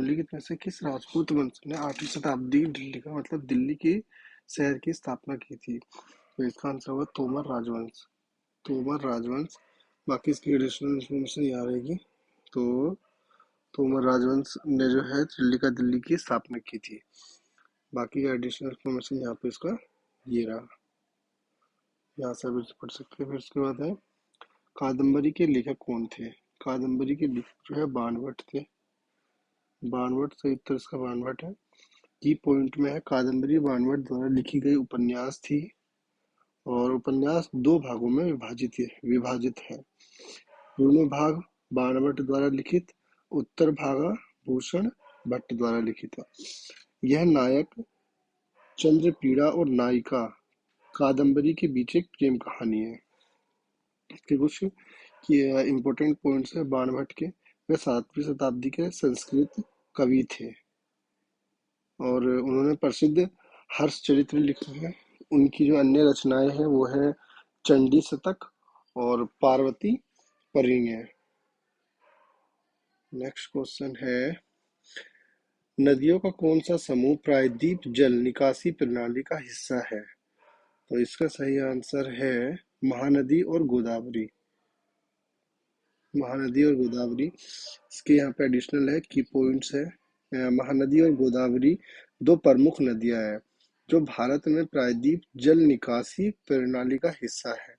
निम्नलिखित में से किस राजपूत वंश ने 8वीं शताब्दी दिल्ली का मतलब दिल्ली की शहर की स्थापना की थी? तो इसका आंसर होगा तोमर राजवंश। तोमर राजवंश। बाकी इसकी एडिशनल इन्फॉर्मेशन यहाँ रहेगी। तो तोमर राजवंश ने जो है दिल्ली की स्थापना की थी। बाकी का एडिशनल इन्फॉर्मेशन यहाँ पे इसका ये रहा, यहाँ से भी पढ़ सकते हैं। फिर उसके बाद है कादम्बरी के लेखक कौन थे? कादम्बरी के लेखक जो है बाणभट्ट थे। बाणभट्ट, सही उत्तर इसका बाणभट्ट है। की पॉइंट में है कादम्बरी बाणभट्ट द्वारा लिखी गई उपन्यास थी और उपन्यास दो भागों में विभाजित है। दोनों भाग बाणभट्ट द्वारा लिखित, उत्तर भागा भूषण भट्ट द्वारा लिखित है। यह नायक चंद्रपीड़ा और नायिका कादम्बरी के बीच एक प्रेम कहानी है। इसके कुछ इम्पोर्टेंट पॉइंट्स है बाणभट्ट के। वे 7वीं शताब्दी के संस्कृत कवि थे और उन्होंने प्रसिद्ध हर्षचरित्र लिखे हैं। उनकी जो अन्य रचनाएं हैं वो है चंडी शतक और पार्वती परिणय। नेक्स्ट क्वेश्चन है नदियों का कौन सा समूह प्रायद्वीप जल निकासी प्रणाली का हिस्सा है? तो इसका सही आंसर है महानदी और गोदावरी। महानदी और गोदावरी। इसके यहाँ पे एडिशनल है की पॉइंट्स है। महानदी और गोदावरी दो प्रमुख नदियां हैं जो भारत में प्रायद्वीप जल निकासी प्रणाली का हिस्सा है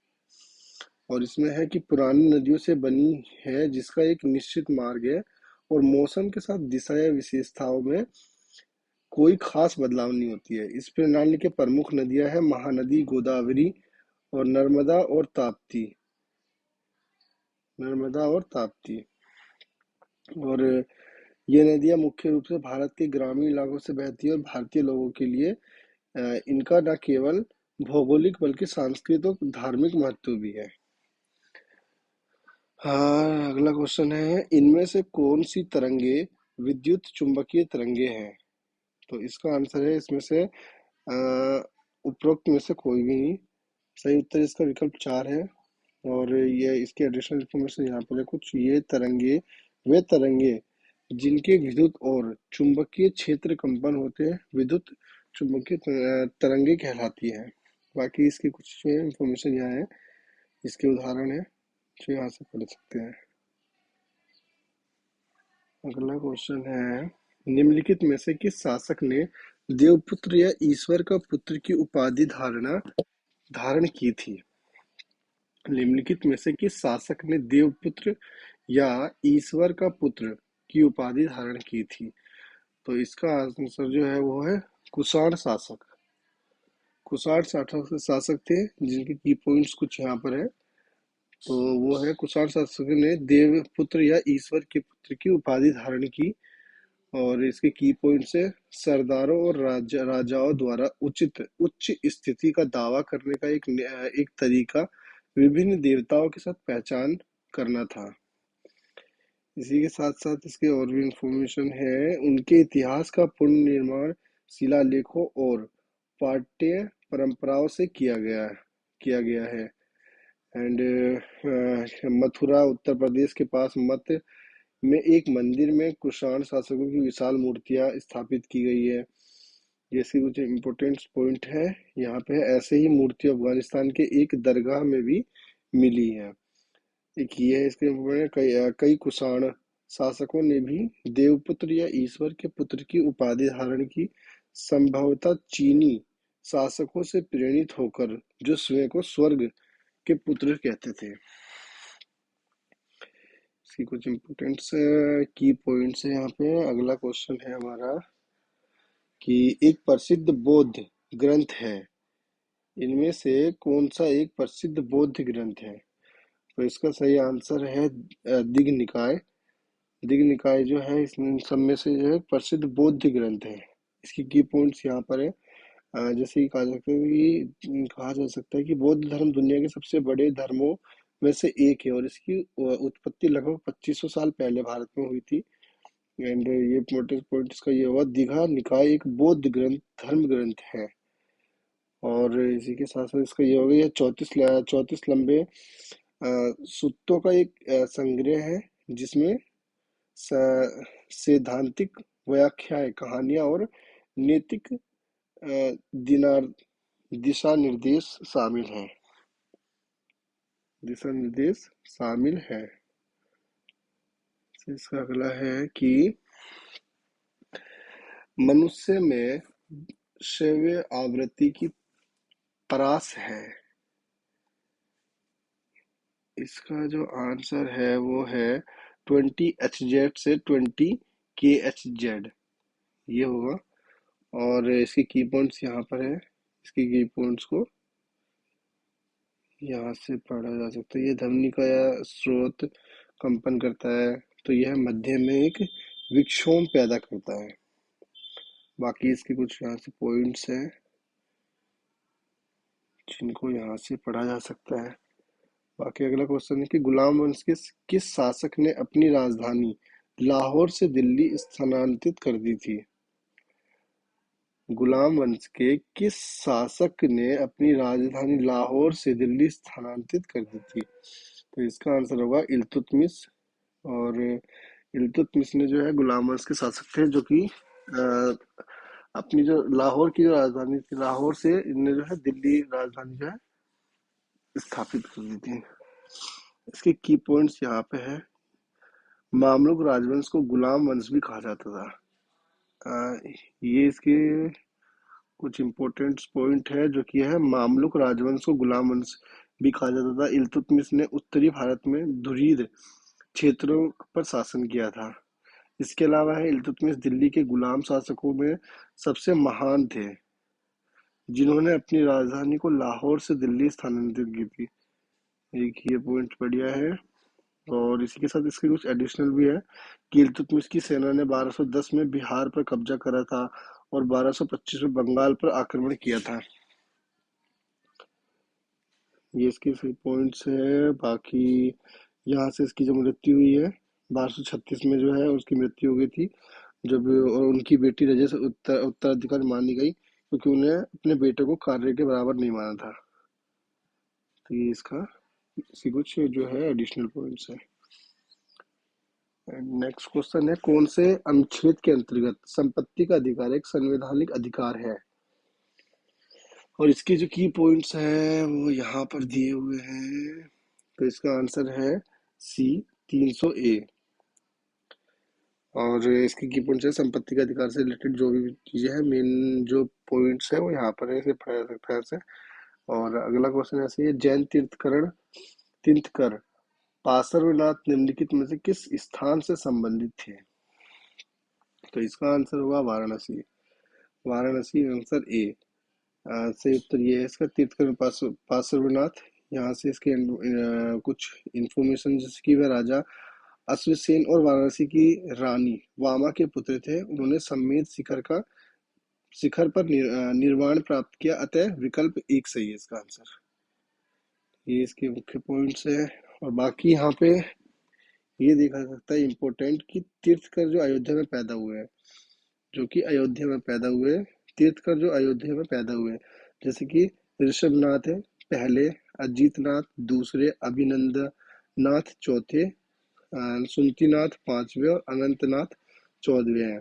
और इसमें है कि पुरानी नदियों से बनी है जिसका एक निश्चित मार्ग है और मौसम के साथ दिशा या विशेषताओं में कोई खास बदलाव नहीं होती है। इस प्रणाली के प्रमुख नदियां हैं महानदी, गोदावरी और नर्मदा और ताप्ती। और ये नदियां मुख्य रूप से भारत के ग्रामीण इलाकों से बहती है और भारतीय लोगों के लिए इनका न केवल भौगोलिक बल्कि सांस्कृतिक और धार्मिक महत्व भी है। हाँ, अगला क्वेश्चन है इनमें से कौन सी तरंगे विद्युत चुंबकीय तरंगे हैं? तो इसका आंसर है इसमें से उपरोक्त में से कोई भी नहीं। सही उत्तर इसका विकल्प 4 है और ये इसके एडिशनल इन्फॉर्मेशन यहाँ पर है कुछ। ये तरंगे वे तरंगे जिनके विद्युत और चुंबकीय क्षेत्र कंपन होते हैं विद्युत चुंबकीय तरंगे कहलाती है। बाकी इसके कुछ इन्फॉर्मेशन यहाँ है, इसके उदाहरण है जो यहाँ से पढ़ सकते हैं। अगला क्वेश्चन है निम्नलिखित में से किस शासक ने देवपुत्र या ईश्वर का पुत्र की उपाधि धारण की थी? निम्नलिखित में से किस शासक ने देवपुत्र या ईश्वर का पुत्र की उपाधि धारण की थी? तो इसका आंसर जो है वो है कुषाण शासक। कुषाण शासक थे जिनके की पॉइंट्स कुछ यहाँ पर है। तो वो है कुषाण शासक ने देवपुत्र या ईश्वर के पुत्र की उपाधि धारण की और इसके की पॉइंट्स है सरदारों और राजाओं द्वारा उच्च स्थिति का दावा करने का एक तरीका विभिन्न देवताओं के साथ पहचान करना था। इसी के साथ साथ इसके और भी इंफॉर्मेशन है उनके इतिहास का पुनर्निर्माण शिलालेखों और पाठ्य परंपराओं से किया गया है। एंड मथुरा उत्तर प्रदेश के पास मत में एक मंदिर में कुषाण शासकों की विशाल मूर्तियां स्थापित की गई है। जैसे कुछ इम्पोर्टेंट पॉइंट है यहाँ पे ऐसे ही मूर्ति अफगानिस्तान के एक दरगाह में भी मिली है। एक ये है इसके इम्पोर्टेंट कई कुषाण शासकों ने भी देवपुत्र या ईश्वर के पुत्र की उपाधि धारण की, संभवतः चीनी शासकों से प्रेरित होकर जो स्वयं को स्वर्ग के पुत्र कहते थे। इसकी कुछ इम्पोर्टेंट्स की पॉइंट्स है यहाँ पे। अगला क्वेश्चन है हमारा कि एक प्रसिद्ध बौद्ध ग्रंथ है, इनमें से कौन सा एक प्रसिद्ध बौद्ध ग्रंथ है? तो इसका सही आंसर है दिग निकाय। दिग निकाय जो है इस सब में से जो है प्रसिद्ध बौद्ध ग्रंथ है। इसकी की पॉइंट्स यहाँ पर है। जैसे कहा जा सकता है कि बौद्ध धर्म दुनिया के सबसे बड़े धर्मों में से एक है और इसकी उत्पत्ति लगभग 2500 साल पहले भारत में हुई थी। एंड ये इम्पोर्टेंट पॉइंट इसका ये हुआ दीघा निकाय एक बौद्ध धर्म ग्रंथ है और इसी के साथ साथ इसका ये हो गया 34 लंबे सूत्रों का एक संग्रह है जिसमें सैद्धांतिक व्याख्याएं, कहानियां और नैतिक दिनार दिशा निर्देश शामिल हैं। दिशा निर्देश शामिल है। इसका अगला है कि मनुष्य में श्रव्य आवृत्ति की परास है। इसका जो आंसर है वो है 20 Hz से 20 kHz, ये होगा। और इसकी की पॉइंट्स यहाँ पर है। इसकी की पॉइंट्स को यहाँ से पढ़ा जा सकता है। ये ध्वनि का या स्रोत कंपन करता है, तो यह मध्य में एक विक्षोभ पैदा करता है। बाकी इसके कुछ यहाँ से पॉइंट्स हैं जिनको यहाँ से पढ़ा जा सकता है। बाकी अगला क्वेश्चन है कि गुलाम वंश के किस शासक ने अपनी राजधानी लाहौर से दिल्ली स्थानांतरित कर दी थी? गुलाम वंश के किस शासक ने अपनी राजधानी लाहौर से दिल्ली स्थानांतरित कर दी थी? तो इसका आंसर होगा इल्तुतमिश। और इल्तुतमिश ने जो है गुलाम वंश के शासक थे, जो कि अपनी जो लाहौर की जो राजधानी थी, लाहौर से इनने जो है दिल्ली राजधानी जो है स्थापित कर दी थी। इसके की पॉइंट्स यहाँ पे है। मामलुक राजवंश को गुलाम वंश भी कहा जाता था। ये इसके कुछ इम्पोर्टेंट पॉइंट है, जो कि है मामलुक राजवंश को गुलाम वंश भी कहा जाता था। इल्तुतमिश ने उत्तरी भारत में धुरीद क्षेत्रों पर शासन किया था। इसके अलावा है इल्तुतमिश दिल्ली के गुलाम शासकों में सबसे महान थे, जिन्होंने अपनी राजधानी को लाहौर से दिल्ली स्थानांतरित की थी। एक ये पॉइंट बढ़िया है। और इसी के साथ इसके कुछ एडिशनल भी है कि इल्तुतमिश की सेना ने 1210 में बिहार पर कब्जा करा था और 1225 में बंगाल पर आक्रमण किया था। ये इसके पॉइंट्स है। बाकी यहाँ से इसकी जो मृत्यु हुई है 1236 में जो है उसकी मृत्यु हो गई थी, जब और उनकी बेटी रजय से उत्तराधिकारी मानी गई, क्योंकि उन्हें अपने बेटे को कार्य के बराबर नहीं माना था। तो ये इसकी कुछ जो है एडिशनल पॉइंट्स है। नेक्स्ट क्वेश्चन है, कौन से अनुच्छेद के अंतर्गत संपत्ति का अधिकार एक संवैधानिक अधिकार है? और इसके जो की पॉइंट्स हैं वो यहाँ पर दिए हुए हैं। तो इसका आंसर है सी 300A। और इसकी की पॉइंट्स है संपत्ति के अधिकार से रिलेटेड जो भी चीजें हैं, मेन जो पॉइंट्स है वो यहाँ पर है, इसे पढ़ा जा सकता है ऐसे। और अगला क्वेश्चन ऐसे है, जैन तीर्थकर पार्श्वनाथ निम्नलिखित में से किस स्थान से संबंधित थे? तो इसका आंसर होगा वाराणसी। Varanasi answer A. सही उत्तर ये है इसका। तीर्थकर पार्श्वनाथ, यहाँ से इसके कुछ इंफॉर्मेशन, जैसे कि वह राजा अश्वसेन और वाराणसी की रानी वामा के पुत्र थे। उन्होंने सम्मेद शिखर पर निर्वाण प्राप्त किया, अतः विकल्प एक सही है इसका आंसर। ये इसके मुख्य पॉइंट्स है। और बाकी यहाँ पे ये देखा जा सकता है इम्पोर्टेंट कि तीर्थकर जो अयोध्या में पैदा हुए हैं, जो कि अयोध्या में पैदा हुए, तीर्थकर जो अयोध्या में पैदा हुए, जैसे कि ऋषभनाथ है पहले, अजीतनाथ दूसरे, अभिनंदनाथ चौथे, सुनतीनाथ पांचवे और अनंतनाथ 14वें हैं,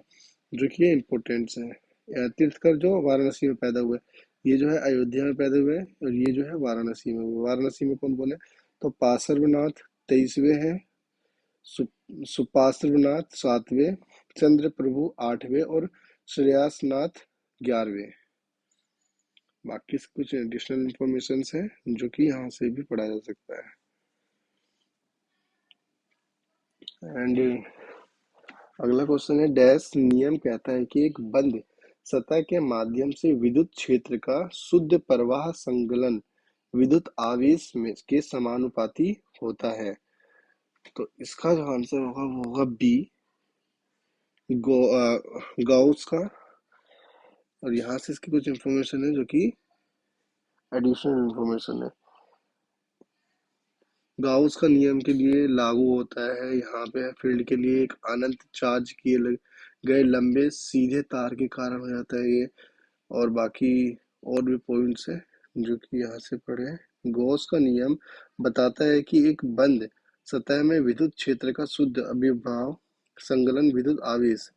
जो कि ये इम्पोर्टेंट्स हैं। तीर्थकर जो वाराणसी में पैदा हुए, ये जो है अयोध्या में पैदा हुए और ये जो है वाराणसी में हुए। वाराणसी में कौन कौन है? तो पार्श्वनाथ 23वें हैं, सुपार्श्वनाथ 7वें, चंद्र प्रभु 8वें और श्रेयासनाथ 11वें। बाकी कुछ एडिशनल इंफॉर्मेशन है जो कि यहाँ से भी पढ़ा जा सकता है। एंड अगला क्वेश्चन है, डैश नियम कहता है कि एक बंद सतह के माध्यम से विद्युत क्षेत्र का शुद्ध प्रवाह संकलन विद्युत आवेश में के समानुपाती होता है। तो इसका जो आंसर होगा वो होगा बी, गाउस का। और यहाँ से इसकी कुछ इंफॉर्मेशन है जो कि एडिशनल इंफॉर्मेशन है। गाउस का नियम के लिए लागू होता है यहाँ पे फील्ड के लिए एक अनंत चार्ज किए गए लंबे सीधे तार के कारण हो जाता है ये। और बाकी और भी पॉइंट्स है जो कि यहाँ से पढ़े। गॉस का नियम बताता है कि एक बंद सतह में विद्युत क्षेत्र का शुद्ध अभिभाव संकलन विद्युत आवेश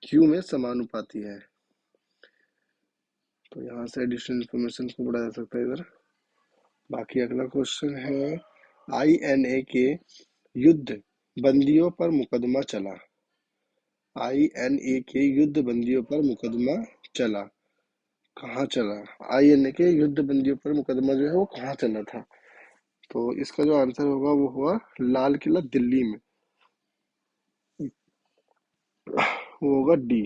क्यू में समानुपाती है। तो यहाँ से एडिशनल इंफॉर्मेशन को बढ़ाया जा सकता है इधर। बाकी अगला क्वेश्चन है, आईएनए के युद्ध बंदियों पर मुकदमा चला। आईएनए के युद्ध बंदियों पर मुकदमा चला, कहाँ चला? आईएनए के युद्ध बंदियों पर मुकदमा जो है वो कहाँ चला था? तो इसका जो आंसर होगा वो होगा लाल किला दिल्ली में, वो होगा डी।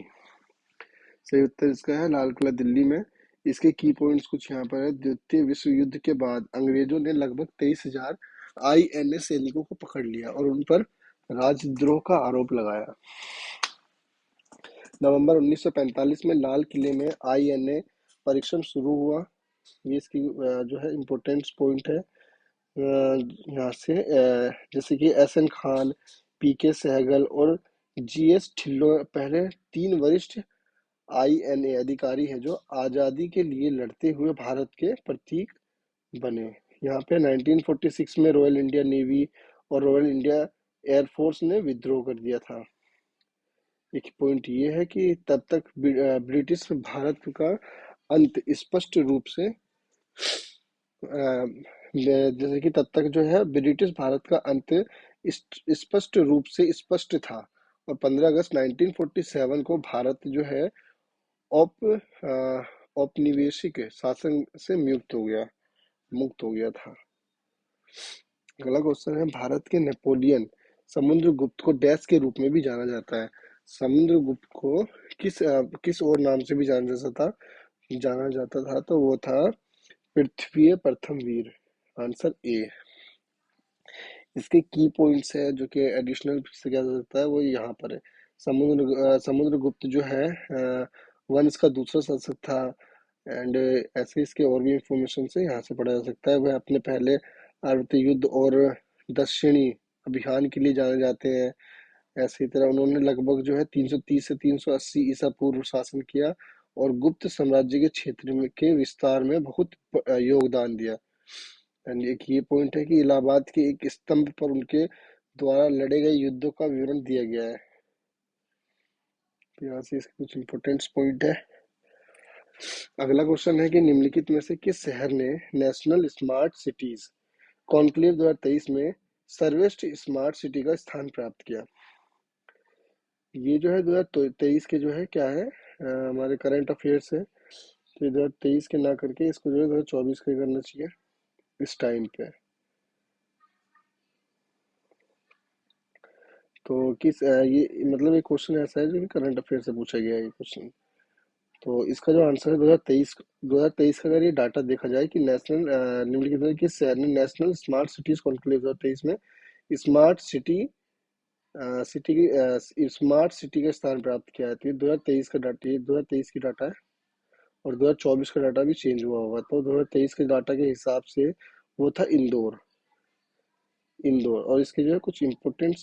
सही उत्तर इसका है लाल किला दिल्ली में। इसके की पॉइंट्स कुछ यहाँ पर है। द्वितीय विश्व युद्ध के बाद अंग्रेजों ने लगभग 23,000 आईएनए सैनिकों को पकड़ लिया और उन पर राजद्रोह का आरोप लगाया। नवंबर 1945 में लाल किले में आईएनए परीक्षण शुरू हुआ। ये इसकी जो है इम्पोर्टेंट पॉइंट है। यहाँ से जैसे कि एस एन खान, पी के सहगल और जी एस ढिल्लों पहले 3 वरिष्ठ आईएनए अधिकारी हैं जो आज़ादी के लिए लड़ते हुए भारत के प्रतीक बने। यहाँ पे 1946 में रॉयल इंडिया नेवी और रॉयल इंडिया एयरफोर्स ने विद्रोह कर दिया था। एक पॉइंट ये है कि तब तक ब्रिटिश भारत का अंत स्पष्ट रूप से जैसे कि तब तक जो है ब्रिटिश भारत का अंत स्पष्ट रूप से स्पष्ट था और 15 अगस्त 1947 को भारत जो है औप औपनिवेशिक शासन से मुक्त हो गया था। अगला क्वेश्चन है, भारत के नेपोलियन समुद्रगुप्त को डैश के रूप में भी जाना जाता है। समुद्रगुप्त को किस और नाम से भी जाना जाता था तो वो था पृथ्वी प्रथम वीर। Answer A. इसके की पॉइंट्स है जो कि एडिशनल से किया जा सकता है वो यहाँ पर है। समुद्रगुप्त जो है वंश का दूसरा शासक था। एंड ऐसे इसके और भी इंफॉर्मेशन से यहाँ से पढ़ा जा सकता है। वह अपने पहले आवर्त युद्ध और दक्षिणी अभियान के लिए जाने जाते हैं। ऐसी तरह उन्होंने लगभग जो है 330 से 380 ईसा पूर्व शासन किया और गुप्त साम्राज्य के क्षेत्र में के विस्तार में बहुत योगदान दिया। एंड एक ये पॉइंट है कि इलाहाबाद के एक स्तंभ पर उनके द्वारा लड़े गए युद्धों का विवरण दिया गया है। तो यहाँ से इसके कुछ इंपोर्टेंट पॉइंट है। अगला क्वेश्चन है कि निम्नलिखित में से किस शहर ने नेशनल स्मार्ट सिटीज कॉन्क्लेव 2023 में सर्वश्रेष्ठ स्मार्ट सिटी का स्थान प्राप्त किया? ये जो है 2023 के जो है क्या है हमारे करंट अफेयर्स है। तो 2023 के ना करके इसको जो है 2024 के करना चाहिए इस टाइम पे। तो ये मतलब एक क्वेश्चन ऐसा है जो कि करंट अफेयर से पूछा गया है ये क्वेश्चन। तो इसका जो आंसर है 2023 का अगर ये डाटा देखा जाए कि निम्नलिखित में किस शहर ने नेशनल स्मार्ट सिटीज कॉन्क्लेव 2023 में स्मार्ट सिटी स्मार्ट सिटी का स्थान प्राप्त किया है। तो ये 2023 का डाटा, ये 2023 की डाटा है और 2024 का डाटा भी चेंज हुआ होगा। तो 2023 के डाटा के हिसाब से वो था इंदौर। और इसके जो है कुछ इम्पोर्टेंट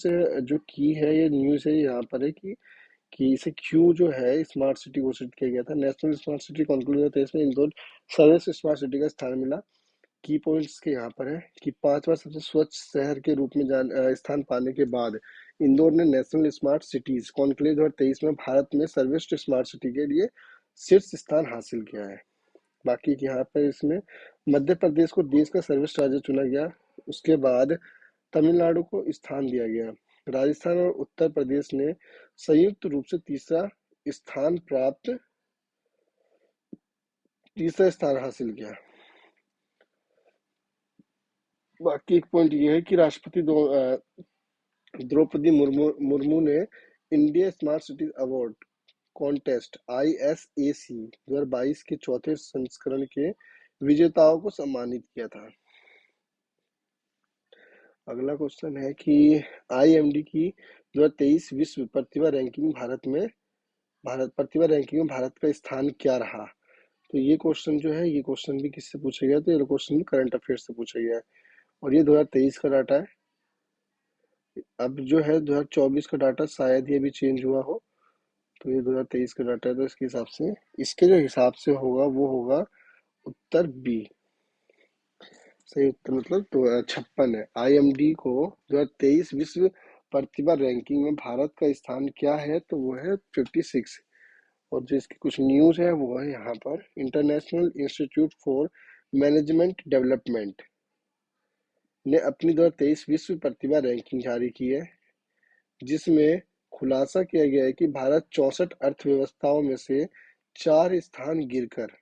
जो की है ये न्यूज़ है यहाँ पर है कि इसे क्यों जो है स्मार्ट सिटी घोषित किया गया था। नेशनल स्मार्ट सिटी कॉन्क्लेव 2023 में इंदौर सर्वश्रेष्ठ स्मार्ट सिटी का स्थान मिला। की पॉइंट्स के यहाँ पर है कि 5 बार सबसे स्वच्छ शहर के रूप में स्थान पाने के बाद इंदौर ने नेशनल स्मार्ट सिटीज कॉन्क्लेव 2023 में भारत में सर्वश्रेष्ठ स्मार्ट सिटी के लिए शीर्ष स्थान हासिल किया है। बाकी यहाँ पर इसमें मध्य प्रदेश को देश का सर्वश्रेष्ठ राज्य चुना गया। उसके बाद तमिलनाडु को स्थान दिया गया। राजस्थान और उत्तर प्रदेश ने संयुक्त रूप से तीसरा स्थान हासिल किया। बाकी एक पॉइंट ये है कि राष्ट्रपति द्रौपदी मुर्मू ने India smart cities award contest ISAC 2022 के चौथे संस्करण के विजेताओं को सम्मानित किया था। अगला क्वेश्चन है कि IMD की 2023 विश्व प्रतिभा रैंकिंग में भारत का स्थान क्या रहा? तो ये क्वेश्चन जो है ये क्वेश्चन भी किससे पूछा गया? तो ये क्वेश्चन भी करंट अफेयर से पूछा गया है और ये 2023 का डाटा है। अब जो है 2024 का डाटा शायद ये भी चेंज हुआ हो। तो ये 2023 का डाटा है तो इसके हिसाब से इसके जो हिसाब से होगा वो होगा उत्तर बी। सही उत्तर मतलब तो 56 है। IMD को 2023 विश्व प्रतिभा रैंकिंग में भारत का स्थान क्या है, तो वो है 56। और जो इसकी कुछ न्यूज़ है वो है यहाँ पर, international institute for management development ने अपनी 2023 विश्व प्रतिभा रैंकिंग जारी की है, जिसमें खुलासा किया गया है कि भारत 64 अर्थव्यवस्थाओं में से 4 स्थान गिरकर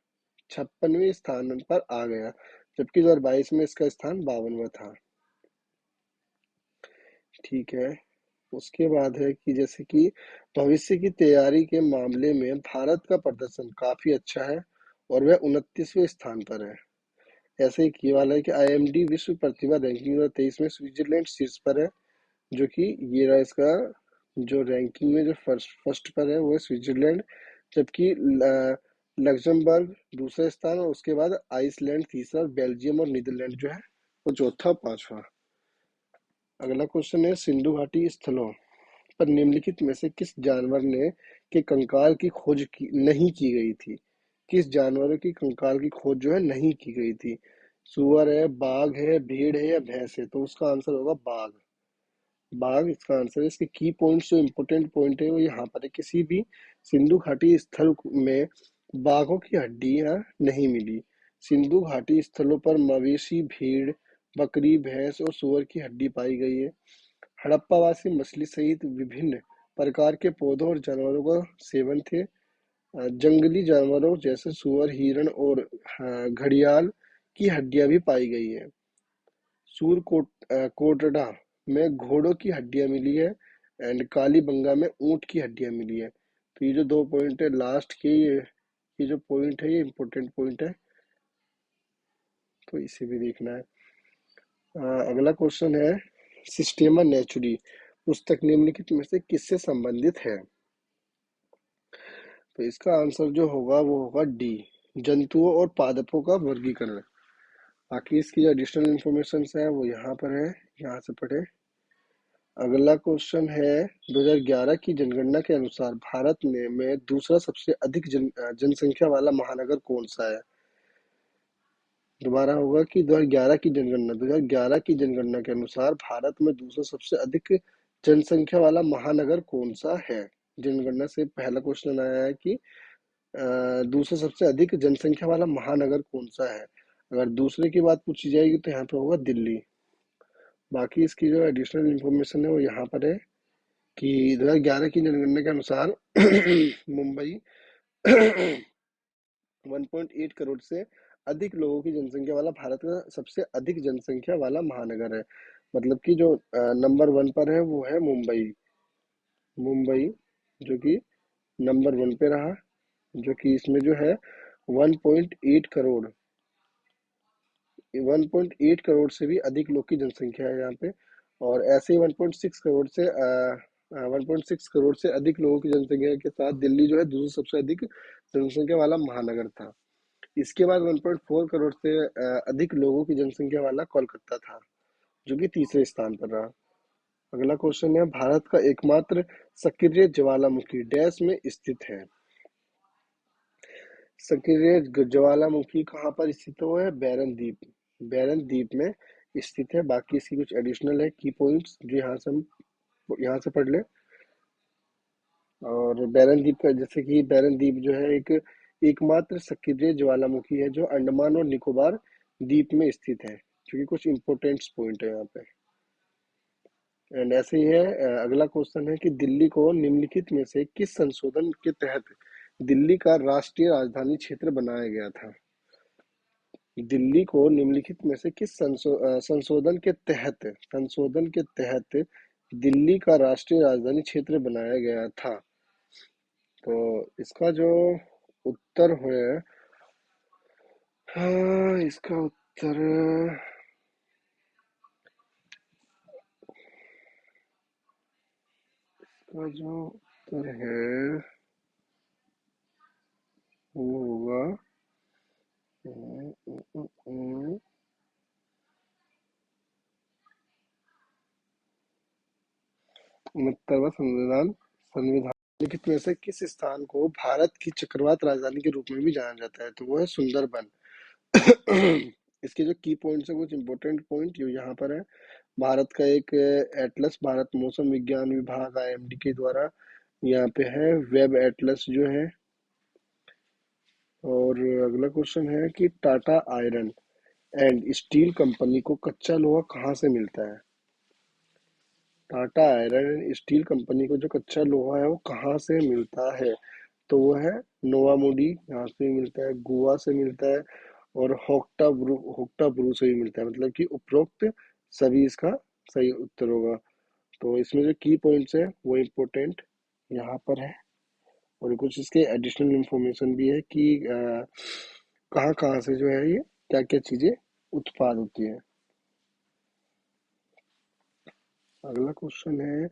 56वें स्थान पर आ गया, जबकि 2022 में इसका स्थान 52वां था। ठीक है। उसके बाद है कि जैसे कि भविष्य की तैयारी के मामले में भारत का प्रदर्शन काफी अच्छा है और वह 29वें स्थान पर है। ऐसे ही की वाला है कि आईएमडी विश्व प्रतिभा रैंकिंग 2023 में स्विट्जरलैंड शीर्ष पर है, जो कि ये रहा इसका जो रैंकिंग में जो फर्स्ट फर्स्ट पर है वो है स्विट्जरलैंड, जबकि लग्जमबर्ग दूसरा स्थान, और उसके बाद आइसलैंड तीसरा, और बेल्जियम और नीदरलैंड जो है वो चौथा पांचवा। अगला क्वेश्चन है, सिंधु घाटी स्थलों पर निम्नलिखित में से किस जानवर ने के कंकाल की खोज नहीं की गई थी? किस जानवरों की कंकाल की खोज जो है नहीं की गई थी? सुअर है, बाघ है, भेड़ है या भैंस है? तो उसका आंसर होगा बाघ। बाघ इसका आंसर है। इसके की पॉइंट्स जो इम्पोर्टेंट पॉइंट है वो यहाँ पर है, किसी भी सिंधु घाटी स्थल में बाघों की हड्डियां नहीं मिली। सिंधु घाटी स्थलों पर मवेशी, भेड़, बकरी, भैंस और सुअर की हड्डी पाई गई है। हड़प्पावासी मछली सहित विभिन्न प्रकार के पौधों और जानवरों का सेवन थे। जंगली जानवरों जैसे सुअर, हिरण और घड़ियाल की हड्डियां भी पाई गई है। कोटडा में घोड़ों की हड्डियां मिली है, एंड कालीबंगा में ऊंट की हड्डियां मिली है। तो ये जो 2 पॉइंट है लास्ट के, ये जो पॉइंट है ये इम्पोर्टेंट पॉइंट है, तो इसे भी देखना है। अगला क्वेश्चन है, सिस्टेमा नेचुरी पुस्तक निम्नलिखित में से किससे संबंधित है? तो इसका आंसर जो होगा वो होगा डी, जंतुओं और पादपों का वर्गीकरण। बाकी इसकी जो एडिशनल इंफॉर्मेशन है वो यहाँ पर है, यहाँ से पढ़े। अगला क्वेश्चन है, 2011 की जनगणना के अनुसार भारत में दूसरा सबसे अधिक जनसंख्या वाला महानगर कौन सा है? दोबारा होगा कि 2011 की जनगणना के अनुसार भारत में दूसरा सबसे अधिक जनसंख्या वाला महानगर कौन सा है? जनगणना से पहला क्वेश्चन आया है कि दूसरा सबसे अधिक जनसंख्या वाला महानगर कौन सा है। अगर दूसरे की बात पूछी जाएगी तो यहाँ पे होगा दिल्ली। बाकी इसकी जो एडिशनल इंफॉर्मेशन है वो यहाँ पर है कि 2011 की जनगणना के अनुसार मुंबई 1.8 करोड़ से अधिक लोगों की जनसंख्या वाला भारत का सबसे अधिक जनसंख्या वाला महानगर है। मतलब कि जो नंबर 1 पर है वो है मुंबई। मुंबई जो कि नंबर 1 पे रहा, जो कि इसमें जो है 1.8 करोड़ 1.8 करोड़ से भी अधिक लोग की जनसंख्या है यहाँ पे। और ऐसे ही 1.6 करोड़ से 1.6 करोड़ से अधिक लोगों की जनसंख्या के साथ दिल्ली जो है दूसरा सबसे अधिक जनसंख्या वाला महानगर था। इसके बाद 1.4 करोड़ से अधिक लोगों की जनसंख्या वाला कोलकाता था, जो कि तीसरे स्थान पर रहा। अगला क्वेश्चन है, भारत का एकमात्र सक्रिय ज्वालामुखी डैश में स्थित है? सक्रिय ज्वालामुखी कहाँ पर स्थित है? बैरन द्वीप। बैरन द्वीप में स्थित है। बाकी इसकी कुछ एडिशनल है की पॉइंट्स जो यहाँ से हम यहाँ से पढ़ ले। और बैरन द्वीप का, जैसे कि बैरन द्वीप जो है एक एकमात्र सक्रिय ज्वालामुखी है जो अंडमान और निकोबार द्वीप में स्थित है, क्योंकि कुछ इंपोर्टेंट पॉइंट है यहाँ पे। एंड ऐसे ही है। अगला क्वेश्चन है कि दिल्ली को निम्नलिखित में से किस संशोधन के तहत दिल्ली का राष्ट्रीय राजधानी क्षेत्र बनाया गया था? दिल्ली को निम्नलिखित में से किस संशोधन के तहत दिल्ली का राष्ट्रीय राजधानी क्षेत्र बनाया गया था? तो इसका जो उत्तर है, हाँ इसका उत्तर, इसका जो उत्तर है वो होगा 69वां संविधान संविधान लिखित में से किस स्थान को भारत की चक्रवात राजधानी के रूप में भी जाना जाता है? तो वो है सुंदरबन। इसके जो की पॉइंट्स है कुछ इंपॉर्टेंट पॉइंट जो यहाँ पर है। भारत का एक एटलस, भारत मौसम विज्ञान विभाग आईएमडी के द्वारा यहाँ पे है वेब एटलस जो है। और अगला क्वेश्चन है कि Tata iron and steel company को कच्चा लोहा कहाँ से मिलता है? Tata iron and steel company को जो कच्चा लोहा है वो कहाँ से मिलता है? तो वो है नोवा मोडी, यहाँ से भी मिलता है, गोवा से मिलता है, और होक्टा ब्रू से भी मिलता है। मतलब कि उपरोक्त सभी इसका सही उत्तर होगा। तो इसमें जो की पॉइंट्स है वो इम्पोर्टेंट यहाँ पर है, और कुछ इसके एडिशनल इंफॉर्मेशन भी है कि कहाँ कहाँ से जो है ये क्या क्या चीजें उत्पाद होती है। अगला क्वेश्चन है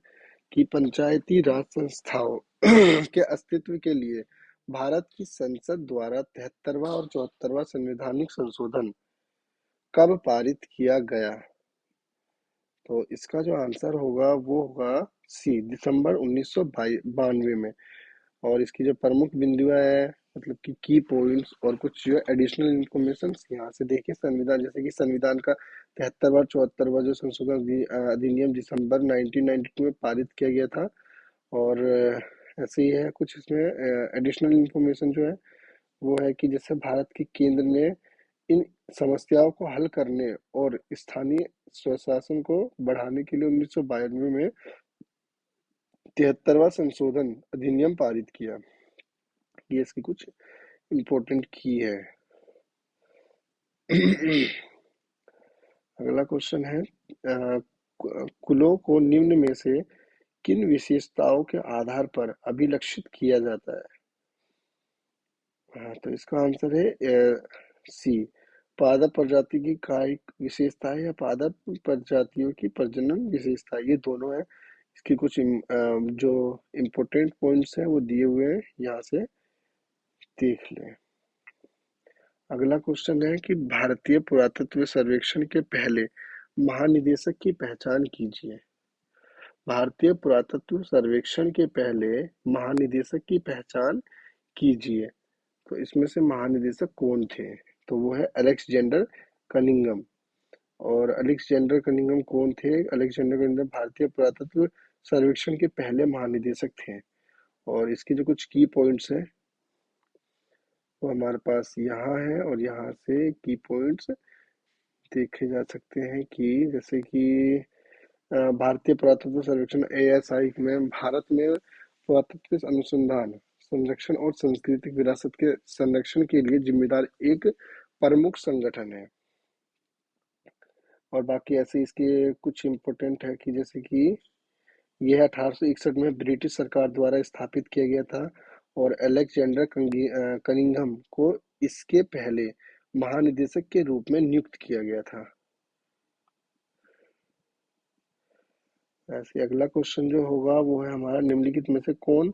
कि पंचायती राज संस्थाओं के अस्तित्व के लिए भारत की संसद द्वारा 73वां और 74वां संवैधानिक संशोधन कब पारित किया गया? तो इसका जो आंसर होगा वो होगा सी, दिसंबर 1992 में। और इसकी जो प्रमुख बिंदुएं हैं, मतलब कि की पॉइंट्स और कुछ जो एडिशनल इंफॉर्मेशन यहाँ से देखिए। संविधान, जैसे कि संविधान का 73वां 74वां जो संशोधन अधिनियम दिसंबर 1992 में पारित किया गया था। और ऐसे ही है कुछ इसमें एडिशनल इंफॉर्मेशन जो है वो है कि जैसे भारत के केंद्र ने इन समस्याओं को हल करने और स्थानीय स्वशासन को बढ़ाने के लिए 1992 में 73वां संशोधन अधिनियम पारित किया। ये इसकी कुछ इम्पोर्टेंट की है। अगला क्वेश्चन है कुलों को निम्न में से किन विशेषताओं के आधार पर अभिलक्षित किया जाता है? हाँ, तो इसका आंसर है सी, पादप प्रजाति की कायिक विशेषता है या पादप प्रजातियों की प्रजनन विशेषता, ये दोनों है। इसके कुछ जो इम्पोर्टेंट पॉइंट्स हैं वो दिए हुए हैं, यहाँ से देख लें। अगला क्वेश्चन है कि भारतीय पुरातत्व सर्वेक्षण के पहले महानिदेशक की पहचान कीजिए। भारतीय पुरातत्व सर्वेक्षण के पहले महानिदेशक की पहचान कीजिए। तो इसमें से महानिदेशक कौन थे? तो वो है अलेक्जेंडर कनिंगम। और अलेक्जेंडर कनिंगम कौन थे? अलेक्जेंडर कनिंगम भारतीय पुरातत्व सर्वेक्षण के पहले महानिदेशक थे। और इसके जो कुछ की पॉइंट्स हैं वो हमारे पास यहाँ है, और यहाँ से की पॉइंट्स देखे जा सकते हैं कि जैसे कि भारतीय पुरातत्व सर्वेक्षण एएसआई में भारत में पुरातत्व अनुसंधान, संरक्षण और सांस्कृतिक विरासत के संरक्षण के लिए जिम्मेदार एक प्रमुख संगठन है। और बाकी ऐसे इसके कुछ इम्पोर्टेंट है कि जैसे कि यह 1861 में ब्रिटिश सरकार द्वारा स्थापित किया गया था, और अलेक्जेंडर कनिंघम को इसके पहले महानिदेशक के रूप में नियुक्त किया गया था। ऐसे अगला क्वेश्चन जो होगा वो है हमारा, निम्नलिखित में से कौन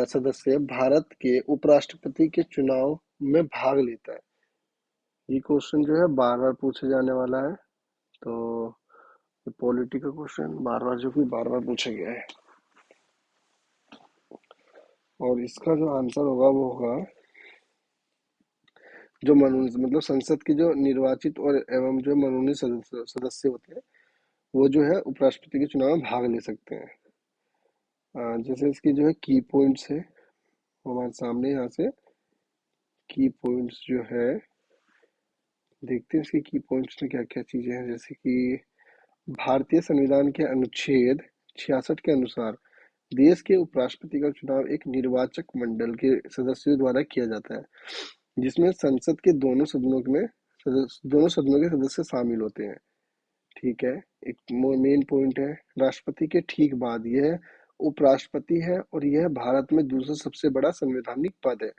सदस्य भारत के उपराष्ट्रपति के चुनाव में भाग लेता है? ये क्वेश्चन जो है बार बार पूछे जाने वाला है। तो पॉलिटिकल क्वेश्चन बार बार जो कि बार बार पूछा गया है, और इसका जो आंसर होगा वो होगा जो मनोनीत, मतलब संसद के जो निर्वाचित और एवं जो मनोनीत सदस्य होते हैं वो जो है उपराष्ट्रपति के चुनाव में भाग ले सकते हैं। जैसे इसके जो है की पॉइंट्स है वो हमारे सामने, यहाँ से की पॉइंट्स जो है देखते हैं इसके की पॉइंट्स में क्या क्या चीजें हैं। जैसे कि भारतीय संविधान के अनुच्छेद 66 के अनुसार देश के उपराष्ट्रपति का चुनाव एक निर्वाचक मंडल के सदस्यों द्वारा किया जाता है, जिसमें संसद के दोनों सदनों के सदस्य शामिल होते हैं। ठीक है। एक मेन पॉइंट है, राष्ट्रपति के ठीक बाद यह उपराष्ट्रपति है, और यह भारत में दूसरा सबसे बड़ा संवैधानिक पद है।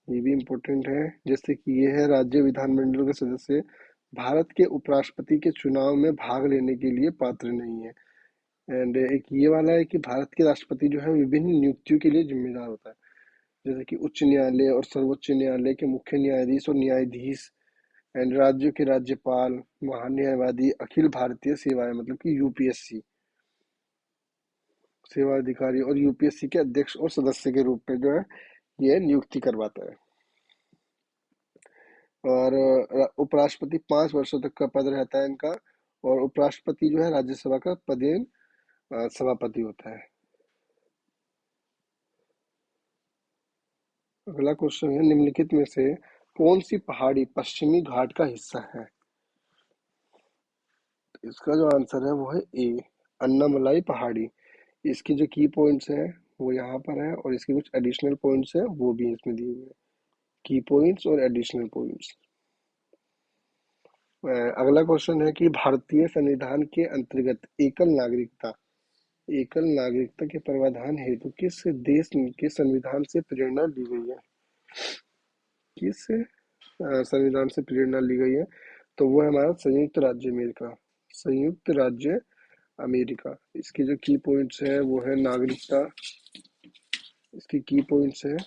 ये भी इम्पोर्टेंट है। जैसे कि ये है, राज्य विधानमंडल के सदस्य भारत के उपराष्ट्रपति के चुनाव में भाग लेने के लिए पात्र नहीं है। एंड एक ये वाला है कि भारत के राष्ट्रपति जो है विभिन्न नियुक्तियों के लिए जिम्मेदार होता है, जैसे कि उच्च न्यायालय और सर्वोच्च न्यायालय के मुख्य न्यायाधीश और न्यायाधीश, एंड राज्यों के राज्यपाल, महान्यायवादी, अखिल भारतीय सेवाएं मतलब कि यूपीएससी सेवा अधिकारी, और यूपीएससी के अध्यक्ष और सदस्य के रूप में जो है ये नियुक्ति करवाता है। और उपराष्ट्रपति 5 वर्षों तक का पद रहता है इनका, और उपराष्ट्रपति जो है राज्यसभा का पदेन सभापति होता है। अगला क्वेश्चन है, निम्नलिखित में से कौन सी पहाड़ी पश्चिमी घाट का हिस्सा है? इसका जो आंसर है वो है ए, अन्नामलाई पहाड़ी। इसकी जो की पॉइंट्स हैं वो यहाँ पर है, और इसके कुछ एडिशनल पॉइंट्स हैं वो भी इसमें दिए हुए हैं, की पॉइंट्स और एडिशनल पॉइंट्स। अगला क्वेश्चन है कि भारतीय संविधान के अंतर्गत एकल नागरिकता के प्रावधान हेतु किस देश के संविधान से प्रेरणा ली गई है? किस संविधान से प्रेरणा ली गई है? तो वो है हमारा संयुक्त राज्य अमेरिका। संयुक्त राज्य अमेरिका। इसकी जो की पॉइंट्स है वो है नागरिकता। इसकी की पॉइंट्स है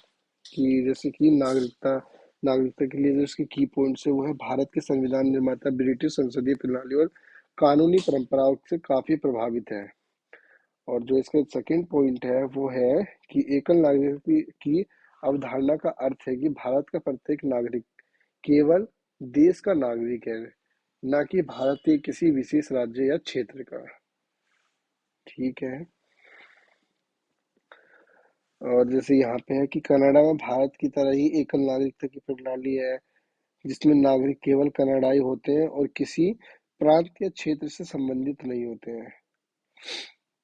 कि जैसे कि नागरिकता नागरिकता के लिए जो इसकी की पॉइंट्स है वो है, भारत के संविधान निर्माता ब्रिटिश संसदीय प्रणाली और कानूनी परंपराओं से काफी प्रभावित है। और जो इसका सेकंड पॉइंट है वो है कि एकल नागरिक की अवधारणा का अर्थ है कि भारत का प्रत्येक नागरिक केवल देश का नागरिक है, न कि भारत के किसी विशेष राज्य या क्षेत्र का। ठीक है। और जैसे यहाँ पे है कि कनाडा में भारत की तरह ही एकल नागरिकता की प्रणाली है, जिसमें नागरिक केवल कनाडाई होते हैं और किसी प्रांत या क्षेत्र से संबंधित नहीं होते हैं।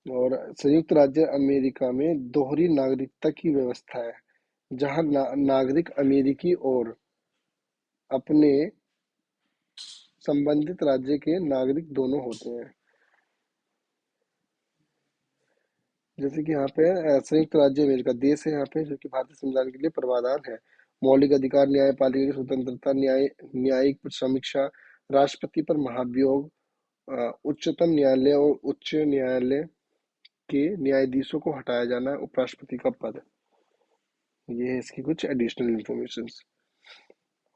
और संयुक्त राज्य अमेरिका में दोहरी नागरिकता की व्यवस्था है, जहां नागरिक अमेरिकी और अपने संबंधित राज्य के नागरिक दोनों होते हैं। जैसे कि यहाँ पे संयुक्त राज्य अमेरिका देश है यहाँ पे, जो कि भारतीय संविधान के लिए प्रावधान है। मौलिक अधिकार, न्यायपालिका की स्वतंत्रता, न्यायिक समीक्षा, राष्ट्रपति पर महाभियोग, उच्चतम न्यायालय और उच्च न्यायालय के न्यायाधीशों को हटाया जाना, उपराष्ट्रपति का पद। ये है इसकी कुछ एडिशनल इंफॉर्मेशन।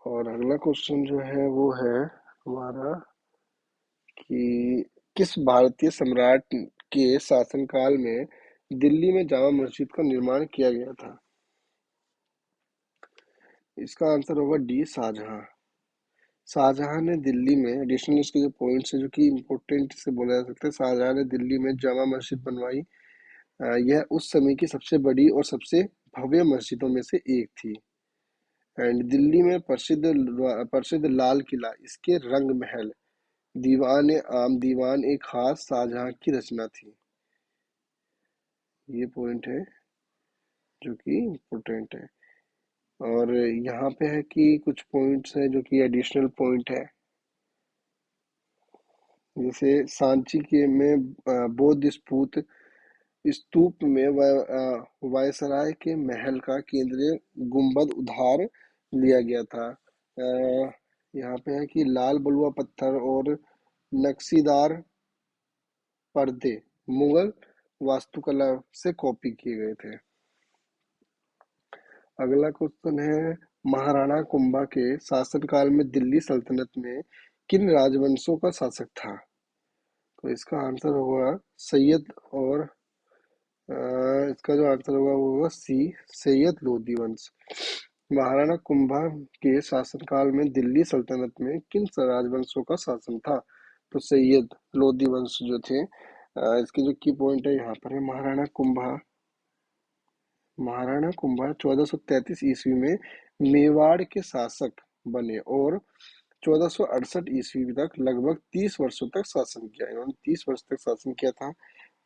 और अगला क्वेश्चन जो है वो है हमारा कि किस भारतीय सम्राट के शासनकाल में दिल्ली में जामा मस्जिद का निर्माण किया गया था? इसका आंसर होगा डी, शाहजहां। शाहजहां ने दिल्ली में, एडिशनल इसके जो पॉइंट्स है जो कि इम्पोर्टेंट से बोला जा सकता है, शाहजहां ने दिल्ली में जामा मस्जिद बनवाई। यह उस समय की सबसे बड़ी और सबसे भव्य मस्जिदों में से एक थी। एंड दिल्ली में प्रसिद्ध लाल किला, इसके रंग महल, दीवान आम दीवान एक खास शाहजहां की रचना थी। ये पॉइंट है जो कि इम्पोर्टेंट है। और यहाँ पे है कि कुछ पॉइंट्स है जो कि एडिशनल पॉइंट है, जैसे सांची के में बौद्ध स्तूप में वायसराय के महल का केंद्रीय गुंबद उधार लिया गया था। यहाँ पे है कि लाल बलुआ पत्थर और नक्शीदार पर्दे मुगल वास्तुकला से कॉपी किए गए थे। अगला क्वेश्चन है, महाराणा कुंभा के शासनकाल में दिल्ली सल्तनत में किन राजवंशों का शासक था? तो इसका आंसर होगा सैयद, और इसका जो आंसर होगा वो होगा सी, सैयद लोधी वंश। महाराणा कुंभा के शासनकाल में दिल्ली सल्तनत में किन राजवंशों का शासन था? तो सैयद लोधी वंश जो थे। इसके जो की पॉइंट है यहाँ पर है, महाराणा कुंभा 1433 ईस्वी में मेवाड़ के शासक बने और 1468 ईस्वी तक लगभग 30 वर्षों तक शासन किया। इन्होंने 30 वर्ष तक शासन किया था।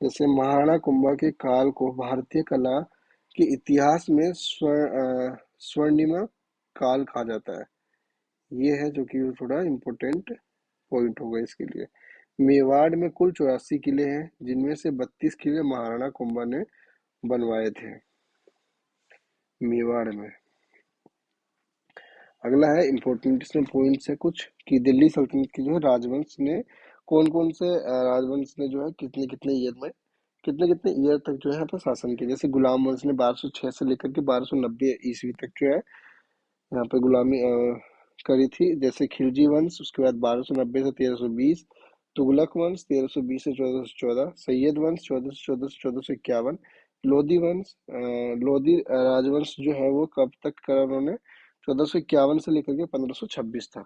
जैसे महाराणा कुंभा के काल को भारतीय कला के इतिहास में स्वर्णिम काल कहा जाता है। ये है जो कि थोड़ा इम्पोर्टेंट पॉइंट होगा इसके लिए। मेवाड़ में कुल 84 किले हैं, जिनमें से 32 किले महाराणा कुंभा ने बनवाए थे मेवाड़ में। अगला है इम्पोर्टेंट, इसमें पॉइंट्स है कुछ कि दिल्ली सल्तनत की जो है राजवंश ने कौन कौन से राजवंश ने जो है कितने कितने ईयर में, कितने कितने ईयर तक जो है यहाँ पर शासन किया। जैसे गुलाम वंश ने 1206 से लेकर के 1290 ईस्वी तक जो है यहाँ पे गुलामी करी थी। जैसे खिलजी वंश, उसके बाद 1290 से 1320, तुगलक वंश 1320 से 1414, सैयद वंश 1414 से 1451, लोधी वंश, लोधी राजवंश जो है वो कब तक करा उन्होंने? 1451 से लेकर के 1526 तक।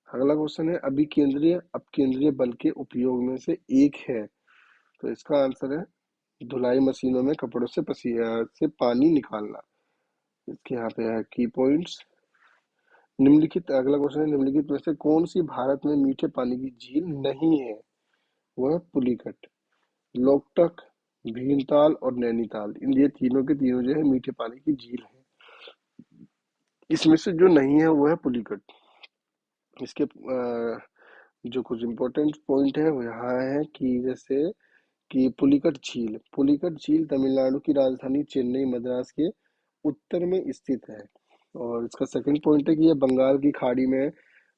अगला क्वेश्चन है अभिकेंद्रीय अपकेंद्रीय बल के उपयोग में से एक है। तो इसका आंसर है धुलाई मशीनों में कपड़ों से पानी निकालना। इसके यहाँ पे है की पॉइंट्स। निम्नलिखित अगला क्वेश्चन है निम्नलिखित में से कौन सी भारत में मीठे पानी की झील नहीं है। वह है पुलिकट, लोकटक, भीमताल और नैनीताल। इन ये तीनों के तीनों जो है मीठे पानी की झील है। इसमें से जो नहीं है वो है पुलिकट। इसके जो कुछ इम्पोर्टेंट पॉइंट है वो यहाँ है कि जैसे कि पुलिकट झील तमिलनाडु की राजधानी चेन्नई मद्रास के उत्तर में स्थित है। और इसका सेकंड पॉइंट है कि यह बंगाल की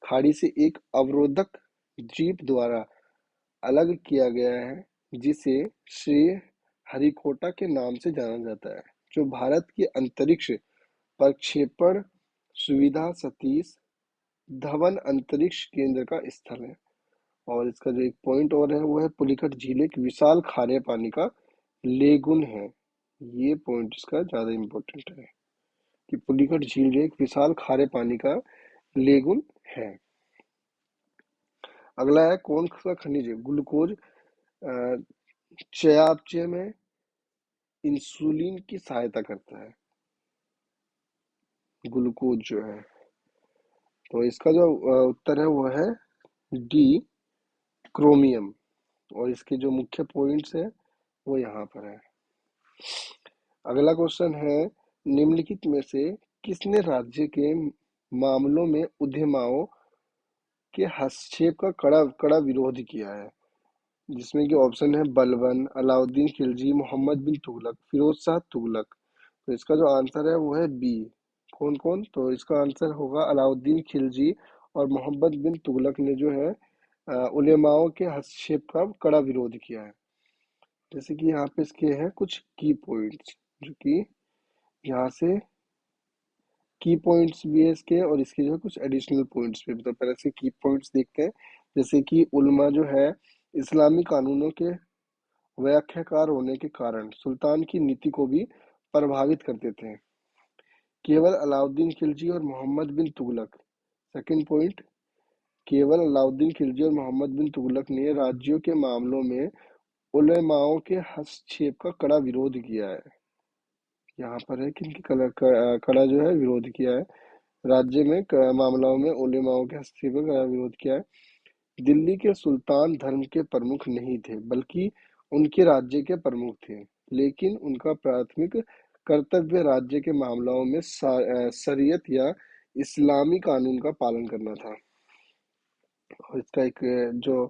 खाड़ी से एक अवरोधक द्वीप द्वारा अलग किया गया है, जिसे श्री हरिकोटा के नाम से जाना जाता है, जो भारत के अंतरिक्ष प्रक्षेपण सुविधा सतीश धवन अंतरिक्ष केंद्र का स्थल है। और इसका जो एक पॉइंट और है वो है पुलिकट झील एक विशाल खारे पानी का लेगुन है। ये पॉइंट इसका ज्यादा इम्पोर्टेंट है कि पुलिकट झील जो एक विशाल खारे पानी का लेगुन है। अगला है कौन सा खनिज ग्लूकोज चयापचय में इंसुलिन की सहायता करता है। ग्लूकोज जो है, तो इसका जो उत्तर है वो है डी, क्रोमियम। और इसके जो मुख्य पॉइंट्स है वो यहाँ पर है। अगला क्वेश्चन है निम्नलिखित में से किसने राज्य के मामलों में उद्यमाओं के हस्तक्षेप का कड़ा कड़ा विरोध किया है। जिसमें कि ऑप्शन है बलबन, अलाउद्दीन खिलजी, मोहम्मद बिन तुगलक, फिरोज शाह तुगलक। तो इसका जो आंसर है वो है बी। कौन कौन, तो इसका आंसर होगा अलाउद्दीन खिलजी और मोहम्मद बिन तुगलक ने जो है उलेमाओं के हस्तक्षेप का कड़ा विरोध किया है। जैसे कि यहाँ पे इसके हैं कुछ की पॉइंट्स, जो कि यहाँ से की पॉइंट्स भी है इसके, और इसके जो है कुछ एडिशनल पॉइंट्स भी। तो पहले से की पॉइंट्स देखते हैं। जैसे कि उलमा जो है इस्लामी कानूनों के व्याख्याकार होने के कारण सुल्तान की नीति को भी प्रभावित करते थे। केवल अलाउद्दीन खिलजी और मोहम्मद बिन तुगलक, सेकंड पॉइंट, केवल अलाउद्दीन खिलजी और मोहम्मद बिन तुगलक ने राज्यों के मामलों में उलेमाओं के हस्तक्षेप का कड़ा विरोध किया है। यहाँ पर है कि इनकी कड़ा जो है विरोध किया है। राज्य में मामलों में उलेमाओं के हस्तक्षेप का कड़ा विरोध किया है। दिल्ली के सुल्तान धर्म के प्रमुख नहीं थे, बल्कि उनके राज्य के प्रमुख थे, लेकिन उनका प्राथमिक कर्तव्य राज्य के मामलों में शरीयत या इस्लामी कानून का पालन करना था। और इसका एक जो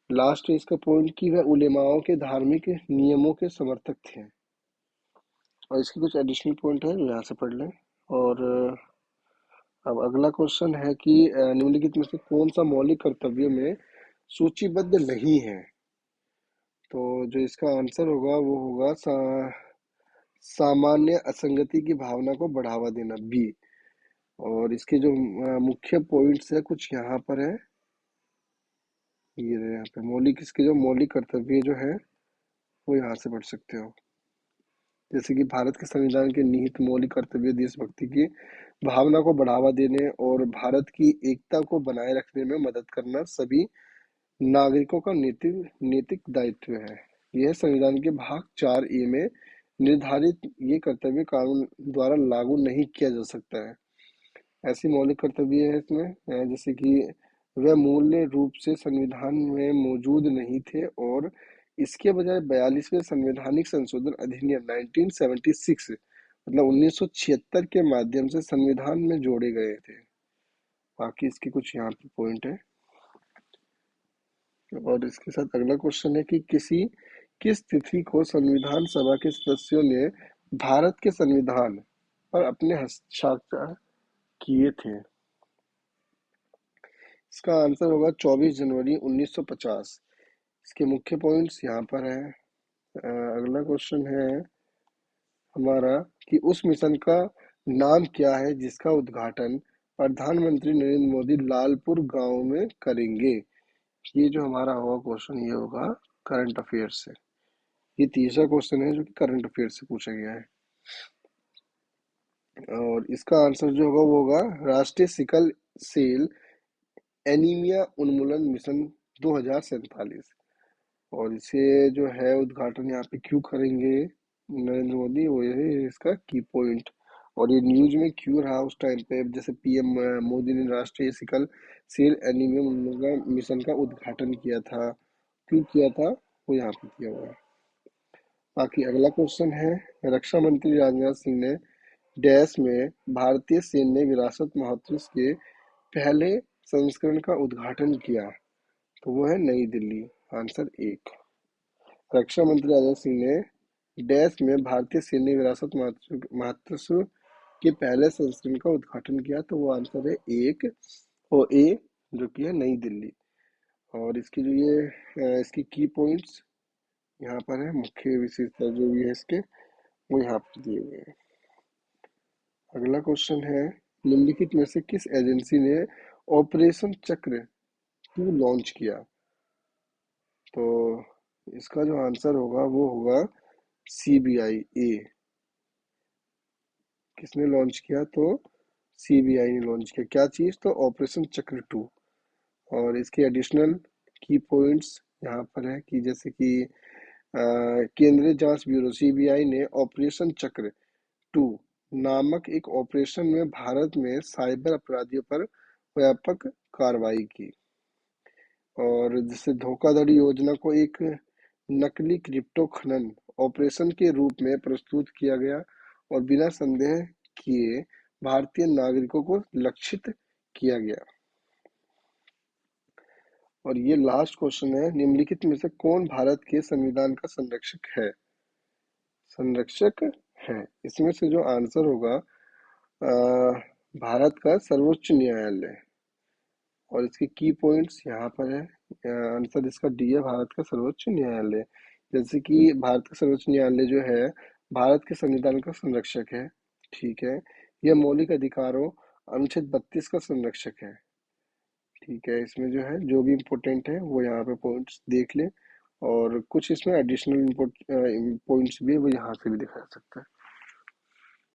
लास्ट है इसका पॉइंट की वह उलेमाओं के धार्मिक नियमों के समर्थक थे। और इसके कुछ एडिशनल पॉइंट है जो यहाँ से पढ़ लें। और अब अगला क्वेश्चन है कि निम्नलिखित में से कौन सा मौलिक कर्तव्यों में सूचीबद्ध नहीं है। तो जो इसका आंसर होगा वो होगा सामान्य असंगति की भावना को बढ़ावा देना, बी। और इसके जो मुख्य पॉइंट्स है कुछ यहाँ पर है। ये रहे यहाँ पे मौलिक, इसके जो मौलिक कर्तव्य जो है वो यहाँ से पढ़ सकते हो। जैसे कि भारत के संविधान के निहित मौलिक कर्तव्य देशभक्ति की भावना को बढ़ावा देने और भारत की एकता को बनाए रखने में मदद करना सभी नागरिकों का नैतिक नैतिक दायित्व है। यह संविधान के भाग 4 ए में निर्धारित ये कर्तव्य कानून द्वारा लागू नहीं किया जा सकता है। ऐसी मौलिक कर्तव्य है इसमें जैसे कि वह मूल्य रूप से संविधान में मौजूद नहीं थे और इसके बजाय 42वें संवैधानिक संशोधन अधिनियम 1976 मतलब 1976 के माध्यम से संविधान में जोड़े गए थे। बाकी इसके कुछ यहाँ पे पॉइंट है। और इसके साथ अगला क्वेश्चन है कि किस तिथि को संविधान सभा के सदस्यों ने भारत के संविधान पर अपने हस्ताक्षर किए थे। इसका आंसर होगा 24 जनवरी 1950। इसके मुख्य पॉइंट्स यहाँ पर है। अगला क्वेश्चन है हमारा कि उस मिशन का नाम क्या है जिसका उद्घाटन प्रधानमंत्री नरेंद्र मोदी लालपुर गांव में करेंगे। ये जो हमारा होगा क्वेश्चन ये होगा करंट अफेयर से। ये तीसरा क्वेश्चन है जो कि करंट अफेयर से पूछा गया है। और इसका आंसर जो होगा वो होगा राष्ट्रीय सिकल सेल एनीमिया उन्मूलन मिशन 2047। और इसे जो है उद्घाटन यहाँ पे क्यों करेंगे नरेंद्र मोदी, वो ये है इसका की पॉइंट। और ये न्यूज में क्यों रहा उस टाइम पे, जैसे पीएम मोदी ने राष्ट्रीय सिकल सेल एनीमिया उन्मूलन मिशन का उद्घाटन किया था, क्यों किया था वो यहाँ पे दिया हुआ है। बाकी अगला क्वेश्चन है, रक्षा मंत्री राजनाथ सिंह ने डैश में भारतीय सैन्य विरासत महोत्सव के पहले संस्करण का उद्घाटन किया, तो वो है नई दिल्ली। आंसर एक। रक्षा मंत्री राजनाथ सिंह ने डैश में भारतीय सैन्य विरासत महोत्सव के पहले संस्करण का उद्घाटन किया, तो वो आंसर है एक और ए, जो कि है नई दिल्ली। और इसकी जो ये इसकी की पॉइंट्स यहाँ पर है, मुख्य विशेषता जो भी है इसके वो यहाँ पर दिए हुए हैं। अगला क्वेश्चन है, निम्नलिखित में से किस एजेंसी ने ऑपरेशन चक्र 2 लॉन्च किया, तो इसका जो आंसर होगा वो होगा सीबीआई ए। किसने लॉन्च किया, तो सीबीआई ने लॉन्च किया। क्या चीज, तो ऑपरेशन चक्र 2। और इसके एडिशनल की पॉइंट्स यहाँ पर है कि जैसे कि केंद्रीय जांच ब्यूरो सीबीआई ने ऑपरेशन चक्र 2 नामक एक ऑपरेशन में भारत में साइबर अपराधियों पर व्यापक कार्रवाई की। और जिससे धोखाधड़ी योजना को एक नकली क्रिप्टो खनन ऑपरेशन के रूप में प्रस्तुत किया गया और बिना संदेह किए भारतीय नागरिकों को लक्षित किया गया। और ये लास्ट क्वेश्चन है, निम्नलिखित में से कौन भारत के संविधान का संरक्षक है, संरक्षक है। इसमें से जो आंसर होगा भारत का सर्वोच्च न्यायालय। और इसके की पॉइंट्स यहाँ पर है, आंसर इसका डी है, भारत का सर्वोच्च न्यायालय। जैसे कि भारत का सर्वोच्च न्यायालय जो है भारत के संविधान का संरक्षक है, ठीक है। यह मौलिक अधिकारों अनुच्छेद 32 का संरक्षक है, ठीक है। इसमें जो है जो भी इम्पोर्टेंट है वो यहाँ पे पॉइंट्स देख ले, और कुछ इसमें एडिशनल पॉइंट्स भी है वो यहाँ से भी दिखाया जा सकता है।